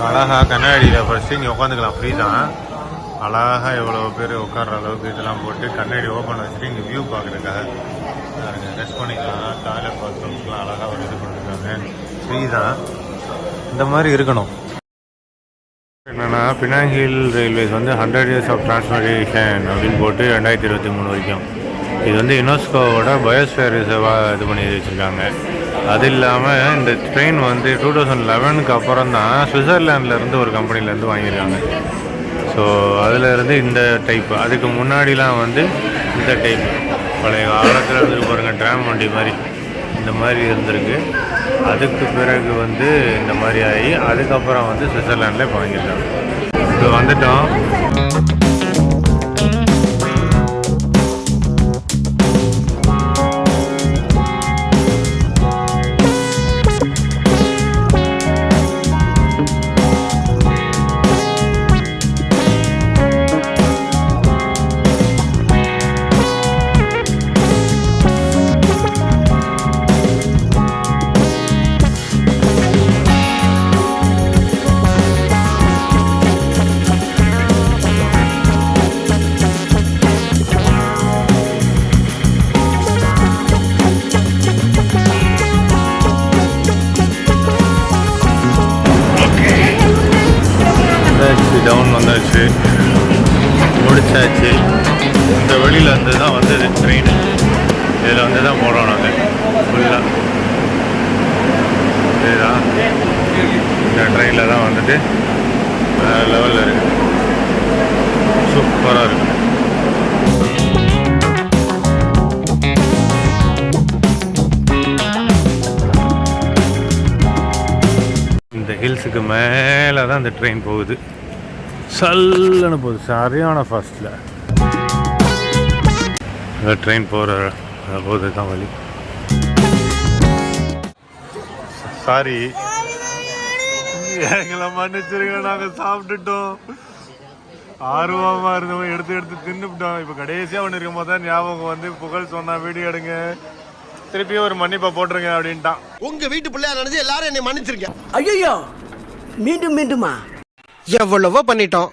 அழகாக கண்ணாடியில் ஃபஸ்ட்டு இங்கே உட்காந்துக்கலாம் ஃப்ரீ தான். அழகாக எவ்வளோ பேர் உட்கார்ற அளவுக்கு இதெல்லாம் போட்டு கண்ணாடி ஓப்பன் வச்சுட்டு இங்கே வியூ பார்க்குறதுக்காக ரெஸ்ட் பண்ணிக்கலாம். டாய்லெட் பாத்ரூம்ஸ்லாம் அழகாக ஒரு இது பண்ணிருக்காங்க, ஃப்ரீ தான். இந்த மாதிரி இருக்கணும். என்னென்னா பினாங்கில் ரயில்வேஸ் வந்து 100 years ஆஃப் டிரான்ஸ்போர்ட்டேஷன் அப்படின்னு போட்டு 2023 வரைக்கும் இது வந்து யுனெஸ்கோவோட பயோஸ்பியர் ரிசர்வாக இது பண்ணி வச்சுருக்காங்க. அது இல்லாமல் இந்த ட்ரெயின் வந்து 2011க்கு அப்புறம் தான் சுவிட்சர்லாண்ட்லேருந்து ஒரு கம்பெனிலேருந்து வாங்கியிருக்காங்க. ஸோ அதிலேருந்து இந்த டைப்பு, அதுக்கு முன்னாடிலாம் வந்து இந்த டைப்பு பழைய காலத்தில் இருந்துட்டு பாருங்கள், ட்ராம் வண்டி மாதிரி இந்த மாதிரி இருந்திருக்கு. அதுக்கு பிறகு வந்து இந்த மாதிரி ஆகி அதுக்கப்புறம் வந்து சுவிட்சர்லாண்டில் இப்போ வாங்கியிருக்காங்க. இப்போ வந்துட்டோம். டவுன் வந்தாச்சு, முடிச்சாச்சு. இந்த வழியில் வந்து தான் வந்து ட்ரெயின், இதில் வந்து தான் போகிறோம் நாங்கள் ஃபுல்லாக. இதுதான் இந்த ட்ரெயினில் தான் வந்துட்டு லெவலில் இருக்குது, சூப்பராக இருக்குது. இந்த ஹில்ஸுக்கு மேலே தான் இந்த ட்ரெயின் போகுது, சல்லுன்னு போகுது, சரியான ஃபாஸ்ட்டில். இந்த ட்ரெயின் போகிற போது தான் வழி. சாரி, எங்களை மன்னிச்சிருங்க, நாங்கள் சாப்பிட்டுட்டோம். ஆர்வமாக இருந்தவங்க எடுத்து தின்னுவிட்டோம். இப்போ கடைசியாக ஒன்று இருக்கும் போது தான் ஞாபகம் வந்து புகழ் சொன்னா வீடியோ எடுங்க, திருப்பியும் ஒரு மன்னிப்பை போட்டுருங்க அப்படின்ட்டான். உங்க வீட்டு பிள்ளையா நினைச்சு எல்லாரும் என்னை மன்னிச்சிருக்கேன். ஐயோ, மீண்டுமா எவ்வளவோ பண்ணிட்டோம்,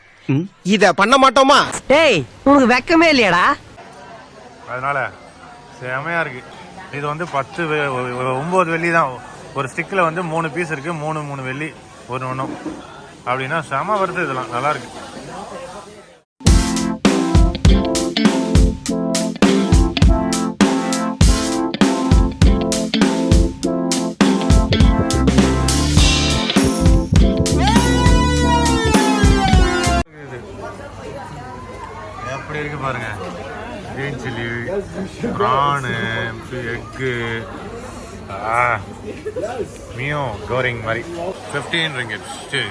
இத பண்ண மாட்டோமா? டேய், உனக்கு வெக்கமே இல்லையாடா? அதனால செமையா இருக்கு. இது வந்து 9 வெள்ளி தான். ஒரு ஸ்டிக்கில் வந்து 3 பீஸ் இருக்கு, 3 வெள்ளி ஒன்றும் அப்படின்னா செம வருது. இதெல்லாம் நல்லா இருக்கு. எப்படி இருக்கு பாருங்க, கிரீன் சில்லி, ப்ரானு, எக்கு, மியோ கோரிங் மாதிரி 15 ringgit,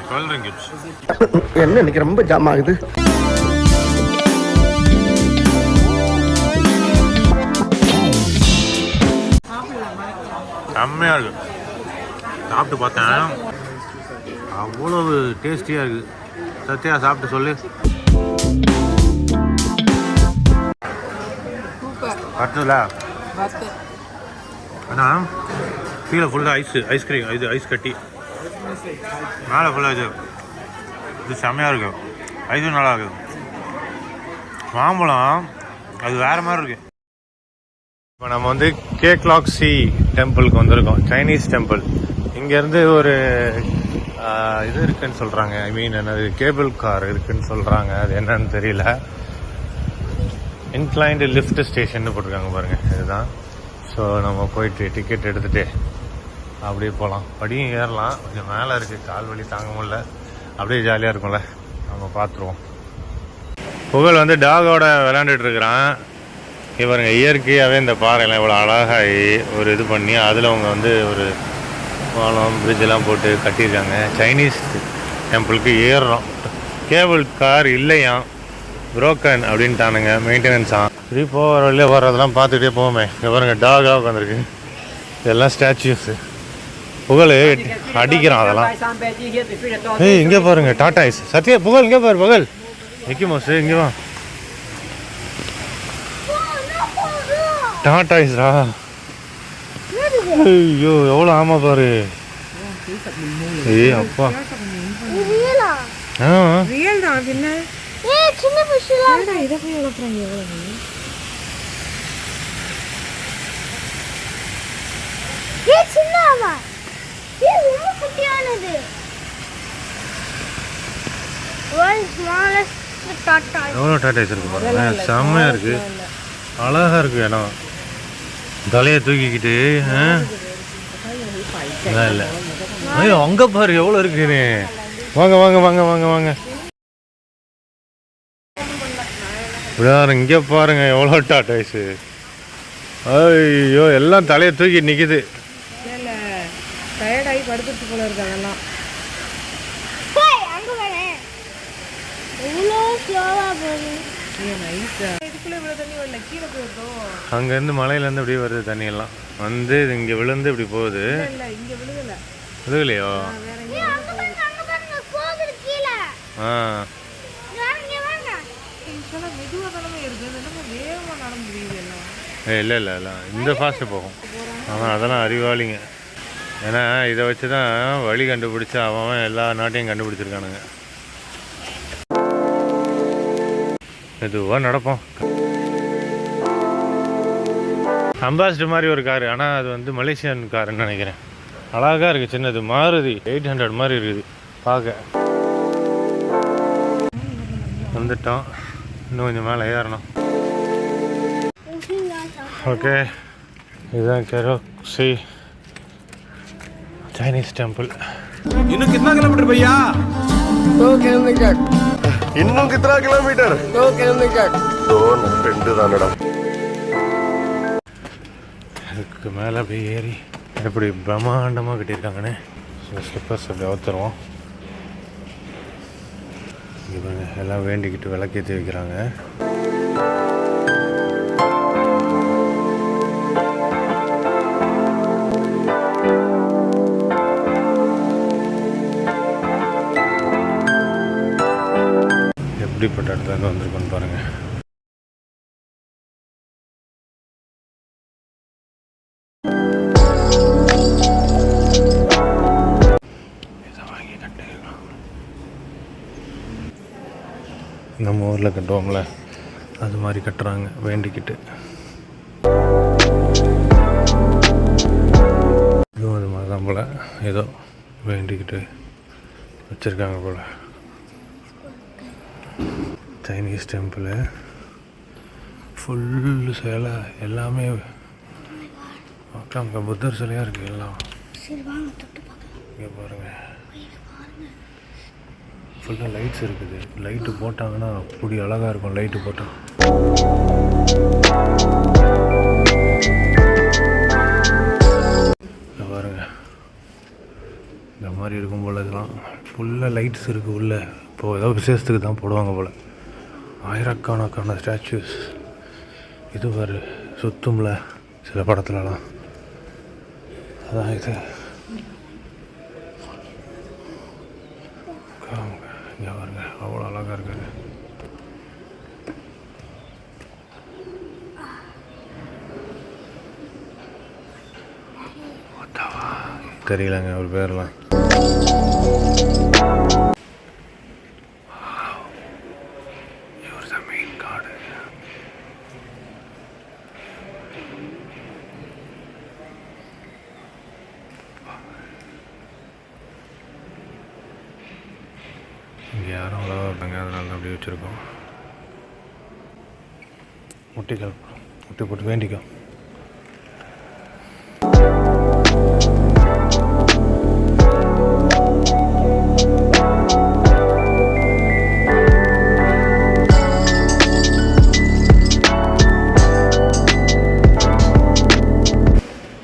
12 ringgit. என்ன இன்னைக்கு ரொம்ப ஜாம் ஆகுது. செம்மையா இருக்கு. சாப்பிட்டு பார்த்தேன், அவ்வளவு டேஸ்டியா இருக்கு. சத்யா சாப்பிட்டு சொல்லு. பத்துல ஆனால் கீழே ஃபுல்லாக ஐஸ்கிரீம், இது ஐஸ் கட்டி, மேலே ஃபுல்லாக இது செம்மையாக இருக்குது. ஐஸும் நல்லா இருக்குது. மாம்பழம் அது வேறு மாதிரி இருக்குது. இப்போ நம்ம வந்து கேக்லாக்ஸி டெம்பிளுக்கு வந்திருக்கோம், சைனீஸ் டெம்பிள். இங்கேருந்து ஒரு இது இருக்குன்னு சொல்கிறாங்க, ஐ மீன் என்னது கேபிள் கார் இருக்குன்னு சொல்கிறாங்க. அது என்னன்னு தெரியல. இன்க்ளைன்டு லிஃப்ட் ஸ்டேஷன் போட்டிருக்காங்க பாருங்கள், இதுதான். ஸோ நம்ம போயிட்டு டிக்கெட் எடுத்துகிட்டு அப்படியே போகலாம். படியும் ஏறலாம், கொஞ்சம் மேலே இருக்குது, கால் வலி தாங்க முடியல. அப்படியே ஜாலியாக இருக்கும்ல, நம்ம பார்த்துருவோம். புகழ் வந்து டாகோட விளையாண்டுட்டு இருக்கிறான். இவருங்க இயற்கையாகவே இந்த பாறையெல்லாம் இவ்வளோ அழகாகி ஒரு இது பண்ணி அதில் அவங்க வந்து ஒரு பாலம் பிரிட்ஜெல்லாம் போட்டு கட்டியிருக்காங்க. சைனீஸ் டெம்பிளுக்கு ஏறுறோம். கேபிள் கார் இல்லையா, புரோக்கன் அப்படின்ட்டானுங்க, மெயின்டெனன்ஸா. சரி, போகிற வழியில் வர்றதெல்லாம் பார்த்துக்கிட்டே போவோமே. இங்கே பாருங்க, டாகாக உட்காந்துருக்கு. இதெல்லாம் ஸ்டாச்சுஸு. புகழ் அடிக்கிறான் அதெல்லாம். ஏய், இங்கே பாருங்க, டாடா ஐஸ். சத்யா, புகழ் இங்கே பாரு, புகழ் மிக்கி மவுஸ் இங்கே வா. டாடா ஐஸ்ரா. ஐயோ, எவ்வளோ ஆமாம் பாரு. ஏய் அப்பா, ரியலா ஆ ரியல் தான் பின்ன. சின்ன ஃபிஷ்லாம் என்னடா இதை போய் வளர்க்குறாங்க எவ்வளவு? சின்னவா ரொம்ப குட்டியானது. World's smallest tortoise. எவ்வளோ டாட்டாஸ் இருக்கு பாருங்க, செம்மையாக இருக்குது, அழகாக இருக்குது இடம். தலையை தூக்கிக்கிட்டு இல்லை ஐயோ அங்கே பாரு எவ்வளோ இருக்குன்னு. வாங்க வாங்க வாங்க வாங்க வாங்க இப்படிதான் இங்கே பாருங்க எவ்வளோ டாட்டாய்ஸு. ஐயோ எல்லாம் தலையை தூக்கி நிற்கிது. இல்ல டயர்டாகி படுத்துட்டு போல இருக்கு அதெல்லாம். அங்க வரேன் எவ்வளோ ஸ்லோவா போகுது. நைஸா இதுக்குள்ள இவ்வளவு தண்ணி வரல, கீழே போயிட்டோம். அங்கேருந்து மலையிலேருந்து அப்படியே வருது தண்ணியெல்லாம் வந்து இது இங்கே விழுந்து இப்படி போகுது. இல்ல இங்க விழுகல. விழுகலையோ? அங்க பாருங்க போகுது கீழே. ஆ வாங்க வாங்க. இதெல்லாம் மெதுவா தானே இருக்கு, என்னமோ வேகமா நடந்து முடியுது எல்லாம். இல்லை இல்லை இல்லை இந்த ஃபாஸ்ட்டு போகும். ஆனால் அதெல்லாம் அறிவாளிங்க. ஏன்னா இதை வச்சு தான் வழி கண்டுபிடிச்சி அவன் எல்லா நாட்டையும் கண்டுபிடிச்சிருக்கானுங்க. மெதுவாக நடப்போம். அம்பாசிடர் மாதிரி ஒரு காரு, ஆனால் அது வந்து மலேசியன் காருன்னு நினைக்கிறேன். அழகாக இருக்குது, சின்னது மாருதி 800 மாதிரி இருக்குது பார்க்க. வந்துட்டோம், இன்னும் கொஞ்சம் மேலே ஏறணும். ஓகே இதுதான் கெரோக்ஸி சைனீஸ் டெம்பிள். இன்னும் कितना किलोमीटर भैया? 2 கிலோமீட்டர். இன்னும் कितना किलोमीटर? 2 கிலோமீட்டர். 2 தானடா. அதுக்கு மேலே அப்படியே ஏறி எப்படி பிரம்மாண்டமாக கட்டியிருக்காங்கன்னு ஸ்லிப்பர்ஸ் அப்படி அவுத்துருவோம். இங்கே பாருங்க எல்லாம் வேண்டிக்கிட்டு விளக்கேற்றி வைக்கிறாங்க. எப்படிப்பட்ட இடத்துல வந்திருக்கோன்னு பாருங்கள். நம்ம ஊரில் கட்டுவோம்ல அது மாதிரி கட்டுறாங்க வேண்டிக்கிட்டு. இதுவும் அது மாதிரி தான் போல் ஏதோ வேண்டிக்கிட்டு வச்சுருக்காங்க போல். சைனீஸ் டெம்பிள் ஃபுல்லு சிலை எல்லாமே பார்க்கலாம். புத்தர் சிலையாக இருக்குது எல்லாம். இங்கே பாருங்கள் ஃபுல்லாக லைட்ஸ் இருக்குது. லைட்டு போட்டாங்கன்னா அப்படி அழகாக இருக்கும் லைட்டு போட்டால். பாருங்க இந்த மாதிரி இருக்கும் போல். இதெல்லாம் ஃபுல்லாக லைட்ஸ் இருக்குது உள்ளே. இப்போது ஏதோ விசேஷத்துக்கு தான் போடுவாங்க போல். ஆயிரக்கணக்கான ஸ்டாச்சூஸ். இது பாரு சுத்தும்ல சில படத்துலலாம், அதான் இது. இங்கே பாருங்க அவ்வளோ அழகாக இருக்குது. தெரியலங்க ஒரு பேர்லாம். இவர் தான் மெயின் கார்டு. இங்கே யாரும் அவ்வளோவா இருப்பாங்க, அதனால தான் அப்படி வச்சுருக்கோம். முட்டிகள் முட்டி போட்டு வேண்டிக்கோ.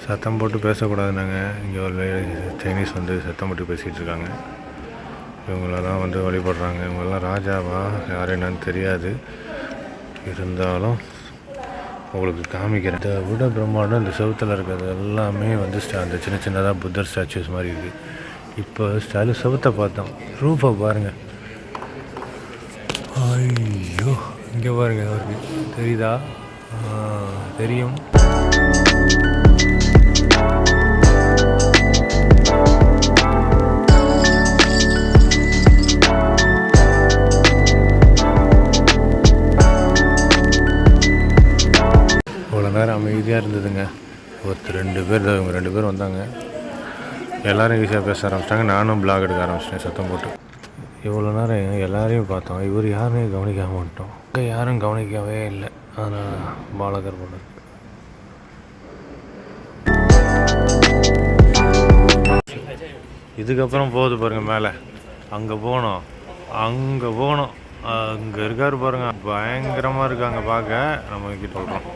சத்தம் போட்டு பேசக்கூடாதுனாங்க. இங்கே ஒரு சைனீஸ் வந்து சத்தம் போட்டு பேசிகிட்டு இருக்காங்க. இவங்களெல்லாம் வந்து வழிபடுறாங்க. இவங்கெல்லாம் ராஜாவா யார் என்னன்னு தெரியாது, இருந்தாலும் உங்களுக்கு காமிக்கிறேன். இதை விட பிரம்மாண்டம் இந்த செவுத்தில் இருக்கிறது எல்லாமே வந்து அந்த சின்ன சின்னதாக புத்தர் ஸ்டாச்சூஸ் மாதிரி இருக்குது. இப்போ செவுத்தை பார்த்தோம், ரூஃபை பாருங்கள். ஐயோ இங்கே பாருங்கள் அவருக்கு தெரியுதா? தெரியும். நேரம் அமைதியாக இருந்ததுங்க. ஒருத்தர் 2 பேர் இவங்க 2 பேர் வந்தாங்க. எல்லோரும் ஈஸியாக பேச ஆரம்பிச்சிட்டாங்க. நானும் பிளாக் எடுக்க ஆரம்பிச்சிட்டேன் சத்தம் போட்டு. இவ்வளோ நேரம் எல்லாரையும் பார்த்தோம். இவர் யாரையும் கவனிக்காமல் வந்துட்டோம். இங்கே யாரும் கவனிக்கவே இல்லை. அதனால் பாலகர் போல இருக்கு. இதுக்கப்புறம் போகுது பாருங்கள் மேலே. அங்கே போகணும். அங்கே இருக்காரு பாருங்க. பயங்கரமாக இருக்காங்க பார்க்க. நம்ம கிட்ட சொல்கிறோம்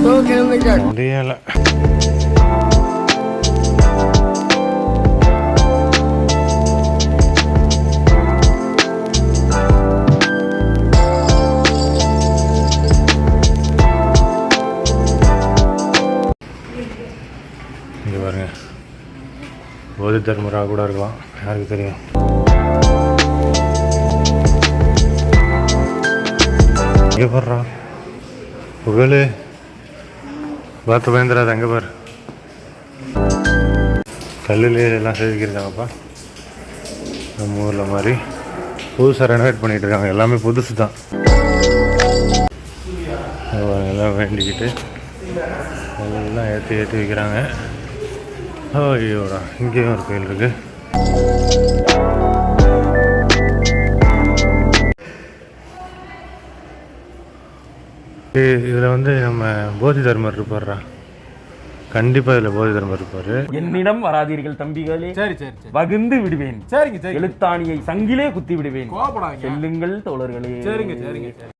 Talk in the gut. முடியலை. இங்கே பாருங்க, போதி தர்மராக கூட இருக்கலாம், யாருக்கு தெரியும். இங்கே போடுறா புகழ் பார்த்து பயந்துடாது. அங்கே பாரு, கல்லுலேயே எல்லாம் செதுக்கியிருக்காங்கப்பா. நம்ம ஊரில் மாதிரி புதுசாக ரெனோவேட் பண்ணிகிட்டு இருக்காங்க. எல்லாமே புதுசு தான். எல்லாம் வேண்டிக்கிட்டு எல்லாம் ஏற்றி வைக்கிறாங்க. ஐயோடா, இங்கேயும் ஒரு கோயில் இருக்குது. இதில் வந்து நம்ம போதி தர்மர் இருப்பார்ரா. கண்டிப்பாக இதில் போதி தர்மர் இருப்பார். என்னிடம் வராதீர்கள் தம்பிகளே. சரி சரி சரி, வகுந்து விடுவேன். சரிங்க சரி, எழுத்தாணியை சங்கிலே குத்தி விடுவேன். செல்லுங்கள் தோழர்களே. சரிங்க சரிங்க சரி.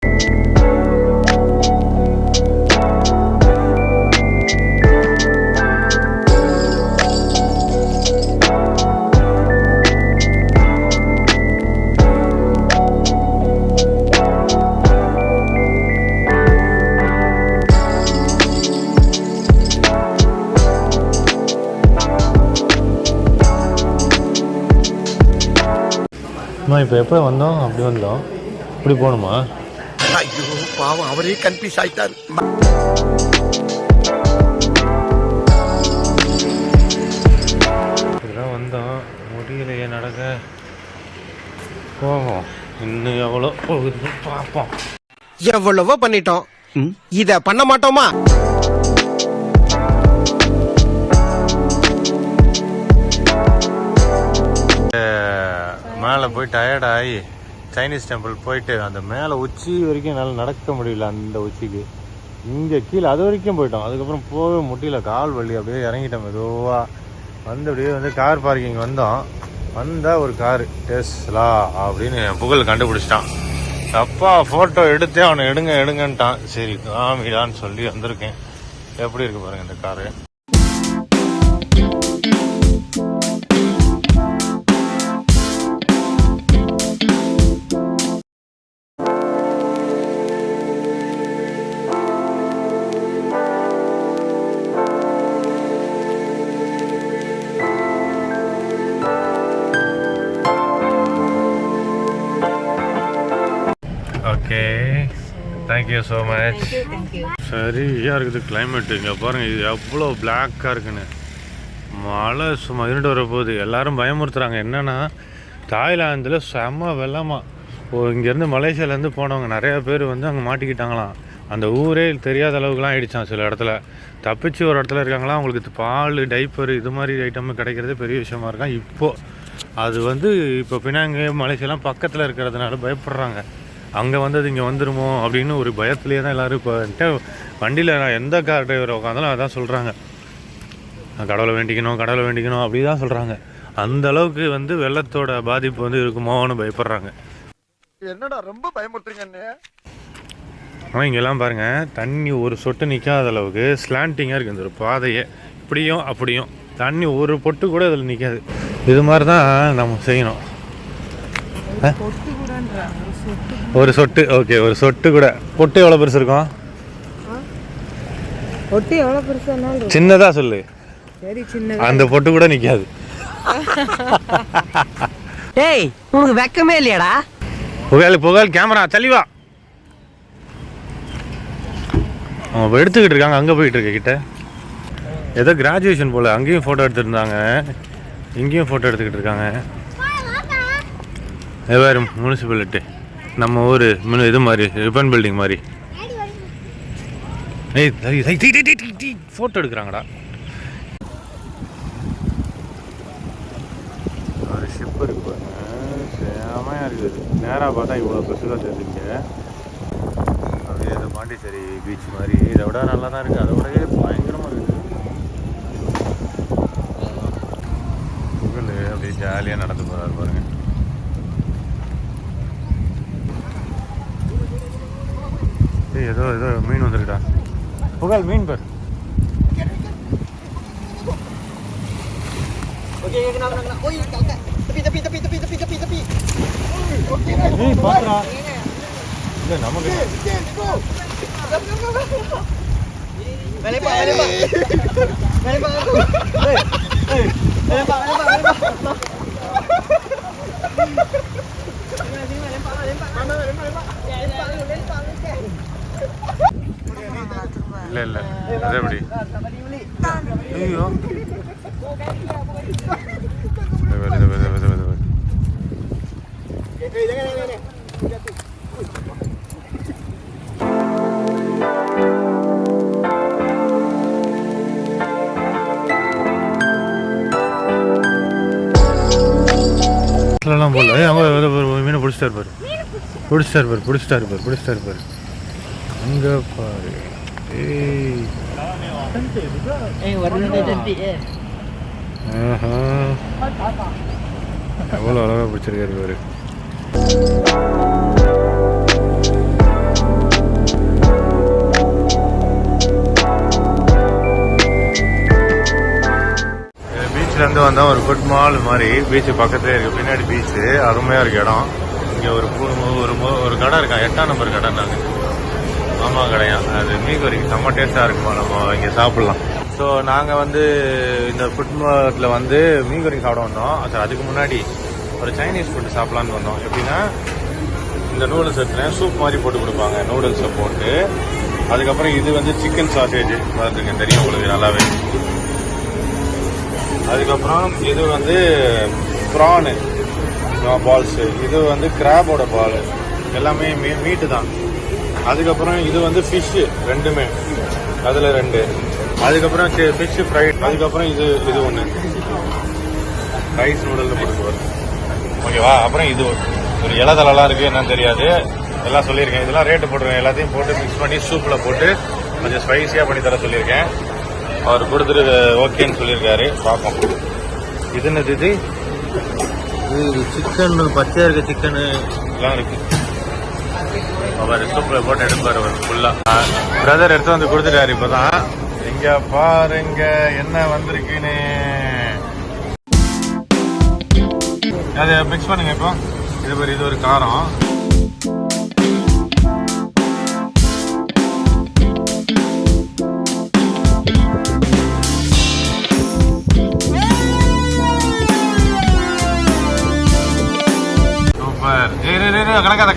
இப்போ எப்போ வந்தோம்? அப்படி வந்தோம், இப்படி போகணுமா? ஐயோ பாவம், அவரே கன்ஃபியூஸ் ஆயிட்டார். இப்படிதான் வந்தோம், முடியலையே நடக்க. போவோம், இன்னும் எவ்வளோ போகுது பார்ப்போம். எவ்வளவோ பண்ணிட்டோம், இத பண்ண மாட்டோமா? மேலே போய் டயர்டாகி சைனீஸ் டெம்பிள் போயிட்டு அந்த மேலே உச்சி வரைக்கும் என்னால் நடக்க முடியல. அந்த உச்சிக்கு இங்கே கீழே அது வரைக்கும் போயிட்டோம். அதுக்கப்புறம் போக முடியல, கால் வலி. அப்படியே இறங்கிட்டோம் மெதுவாக. வந்து அப்படியே வந்து கார் பார்க்கிங் வந்தோம். வந்தால் ஒரு காரு டெஸ்லா அப்படின்னு புகழ் கண்டுபிடிச்சிட்டான். அப்பா ஃபோட்டோ எடுத்தே அவனை எடுங்கன்ட்டான். சரி காமிடான்னு சொல்லி வந்திருக்கேன். எப்படி இருக்கு பாருங்க இந்த car. Okay, thank you so much. சரியாக இருக்குது கிளைமேட்டு. இங்கே பாருங்கள், இது எவ்வளோ பிளாக்காக இருக்குன்னு. மழை சும்மா இருண்டு வர போகுது. எல்லோரும் பயமுறுத்துகிறாங்க. என்னென்னா தாய்லாந்தில் செம்ம வெள்ளமாக. இங்கேருந்து மலேசியாவிலேருந்து போனவங்க நிறையா பேர் வந்து அங்கே மாட்டிக்கிட்டாங்களாம். அந்த ஊரே தெரியாத அளவுக்குலாம் ஆயிடுச்சான். சில இடத்துல தப்பிச்சு ஒரு இடத்துல இருக்காங்களாம். அவங்களுக்கு பால், டைப்பர் இது மாதிரி ஐட்டம் கிடைக்கிறது பெரிய விஷயமா இருக்கான். இப்போது அது வந்து இப்போ பினாங்கு மலேசியாலாம் பக்கத்தில் இருக்கிறதுனால பயப்படுறாங்க. அங்கே வந்தது இங்கே வந்துடுமோ அப்படின்னு ஒரு பயத்துலேயே தான் எல்லோரும். இப்போ வண்டியில் நான் எந்த கார் டிரைவர் உட்காந்தாலும் அதான் சொல்கிறாங்க, கடவுளை வேண்டிக்கணும் அப்படி தான் சொல்கிறாங்க. அந்த அளவுக்கு வந்து வெள்ளத்தோட பாதிப்பு வந்து இருக்குமோன்னு பயப்படுறாங்க. என்னடா ரொம்ப பயமுறுத்துறீங்க. ஆனால் இங்கெல்லாம் பாருங்கள், தண்ணி ஒரு சொட்டு நிற்காத அளவுக்கு ஸ்லாண்டிங்காக இருக்குது இந்த ஒரு பாதையே. இப்படியும் அப்படியும் தண்ணி ஒரு பொட்டு கூட அதில் நிற்காது. இது மாதிரி தான் நம்ம செய்யணும். ஒரு சொட்டு, ஓகே, ஒரு சொட்டு கூட. பொட்டு எவ்வளோ பெருசு இருக்கும்? பொட்டு எவ்வளோ பெருசு? சின்னதா சொல்லு. சரி, சின்ன. அந்த பொட்டு கூட நிற்காது. டேய், உனக்கு வெக்கமே இல்லையாடா? புகழ் கேமரா தெளிவா. அவங்க எடுத்துக்கிட்டு இருக்காங்க. அங்கே போயிட்டு இருக்க கிட்ட ஏதோ கிராஜுவேஷன் போல். அங்கேயும் ஃபோட்டோ எடுத்துருந்தாங்க, இங்கேயும் ஃபோட்டோ எடுத்துக்கிட்டு இருக்காங்க. வேறு முனிசிபாலிட்டி நம்ம ஊர் இது மாதிரி ரிப்பன் பில்டிங் மாதிரி. ஃபோட்டோ எடுக்கிறாங்கடா. ஒரு ஷிப் இருக்கு, செமையாக இருக்குது. நேராக பார்த்தா இவ்வளோ பெருசாக தெரியுங்க. அப்படியே இது பாண்டிச்சேரி பீச் மாதிரி. இதை விட நல்லா தான் இருக்குது, அதை விடவே பயங்கரமாக இருக்குது. புகழ் அப்படியே ஜாலியாக நடந்து போகிறாரு பாருங்க. ஏதோ ஏதோ மீன் வந்துருக்கா. புகழ் மீன் பாரு. பாக்குறா இல்ல நமக்கு இல்ல இல்ல அது எப்படி? ஐயோ போல அவங்க மீனை பிடிச்சிட்டா இருப்பாரு. அங்க பாரு. எவ்வளோ அழகா பிடிச்சிருக்காரு பாரு. பீச்லேருந்து வந்தால் ஒரு ஃபுட் மால் மாதிரி பீச்சு பக்கத்துலேயே இருக்குது. பின்னாடி பீச்சு அருமையாக இருக்குது இடம். இங்கே ஒரு கடை இருக்கா, 8ஆம் நம்பர் கடைன்னாங்க. மாமா கடையா, அது மீன் கறிக்கு செம்ம டேஸ்ட்டாக இருக்குமா, நம்ம இங்கே சாப்பிட்லாம். ஸோ நாங்கள் வந்து இந்த ஃபுட் மார்ட்டில் வந்து மீன் கறி சாப்பிட வந்தோம். சார் அதுக்கு முன்னாடி ஒரு சைனீஸ் ஃபுட்டு சாப்பிட்லான்னு வந்தோம். எப்படின்னா இந்த நூடுல்ஸ் எடுத்துனேன், சூப் மாதிரி போட்டு கொடுப்பாங்க நூடுல்ஸை போட்டு. அதுக்கப்புறம் இது வந்து சிக்கன் சாசேஜ் வருதுங்க, தெரியும் உங்களுக்கு நல்லாவே. அதுக்கப்புறம் இது வந்து ப்ரானு பால்ஸு, இது வந்து கிராபோட பால், எல்லாமே மீட்டு தான். அதுக்கப்புறம் இது வந்து ஃபிஷ்ஷு, ரெண்டுமே அதில் 2. அதுக்கப்புறம் ஃபிஷ் ஃப்ரைட். அதுக்கப்புறம் இது ஒன்று ரைஸ் நூடுல்னு போட்டுக்குவார். ஓகேவா? அப்புறம் இது ஒரு இலதலெல்லாம் இருக்குது, என்னன்னு தெரியாது, எல்லாம் சொல்லியிருக்கேன். இதெல்லாம் ரேட்டு போட்டுருக்கேன். எல்லாத்தையும் போட்டு மிக்ஸ் பண்ணி சூப்பில் போட்டு கொஞ்சம் ஸ்பைஸியாக பண்ணி தர சொல்லியிருக்கேன். அவர் கொடுத்துட்டு ஓகேன்னு சொல்லியிருக்காரு. பார்ப்போம். இது என்னது? இது சிக்கன், பச்சையாக இருக்க சிக்கனு எல்லாம் இருக்கு. அவர் சூப்பில் போட்டு எடுப்பார் அவர் ஃபுல்லாக. பிரதர் எடுத்து வந்து கொடுத்துட்டாரு இப்போதான். இங்க பாருங்க என்ன வந்திருக்குன்னு. அதை மிக்ஸ் பண்ணுங்க. இப்போ இது ஒரு காரம்.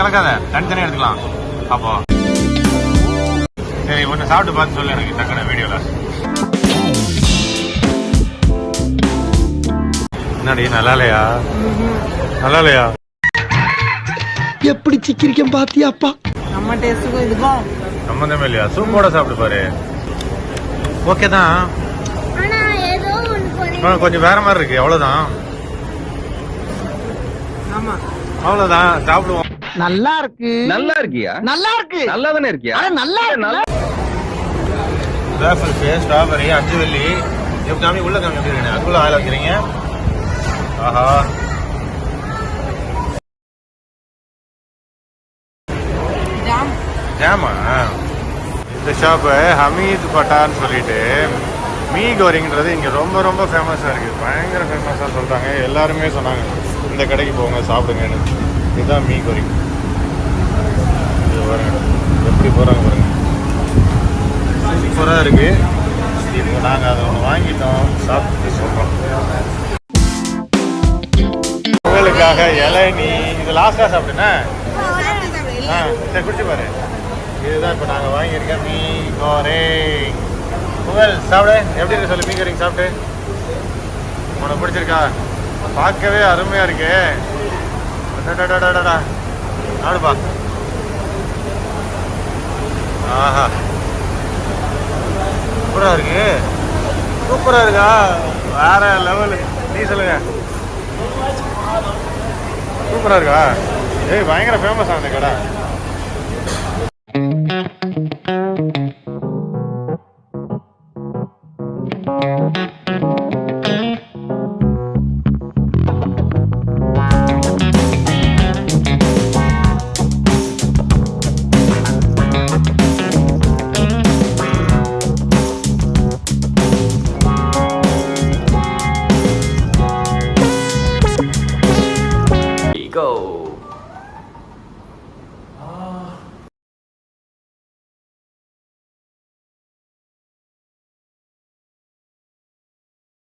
கலக்காத தனித்தனியா எடுத்துக்கலாம். அப்போ சரி, ஒன்று சாப்பிட்டு பார்த்து சொல்லு எனக்கு டக்குனு வீடியோல. என்னடி நல்லா இல்லையா? எப்படி சிக்கிரிக்கம் பாத்தியாப்பா? நம்ம டேஸ்ட்டுக்கும் இதுக்கும் சம்மந்தமே இல்லையா? சூப்போட சாப்பிட்டு பாரு. ஓகே தான், கொஞ்சம் வேற மாதிரி இருக்கு, அவ்வளவுதான். ஆமா அவ்வளவுதான், சாப்பிடுவோம். நல்லா இருக்கு. நல்லா இருக்கியா? நல்லா இருக்கு. நல்லா தானே இருக்கியா? நல்லா ஸ்ட்ராபெரி 5 வெள்ளி. எப்படி காமி உள்ள காமி எப்படி இருக்கு? அதுக்குள்ள ஆயில் வைக்கிறீங்க. ஆஹா, ஜாமா. இந்த ஷாப்பு ஹமீத் பட்டான்னு சொல்லிட்டு மீ கோரிங்கிறது இங்கே ரொம்ப ரொம்ப ஃபேமஸாக இருக்குது. பயங்கர ஃபேமஸாக சொல்கிறாங்க. எல்லாருமே சொன்னாங்க இந்த கடைக்கு போங்க சாப்பிடுங்கன்னு. இதுதான் மீ கோரிங். இது பாருங்க எப்படி போகிறாங்க பாருங்க, சூப்பராக இருக்குது. இப்போ நாங்கள் அதை ஒன்று வாங்கிட்டோம், சாப்பிட்டு சொல்கிறோம். உங்களுக்காக இளநீ. இது லாஸ்ட்டாக சாப்பிடுண்ணே. சரி குடிச்சு பாரு. இதுதான் இப்போ நாங்கள் வாங்கியிருக்கேன் மீ கோரிங். புகழ் சாப்பிட எப்படி இருக்கு சொல்லு. மீ கோரிங் சாப்பிட்டு உனக்கு பிடிச்சிருக்கா? பார்க்கவே அருமையாக இருக்கு. ஆடுப்பா. ஆஹா சூப்பரா இருக்கு, சூப்பரா இருக்கா, வேற லெவலு. நீ சொல்லுங்க, சூப்பரா இருக்கா? ஏய் பயங்கர ஃபேமஸ் அந்த கடை. Go.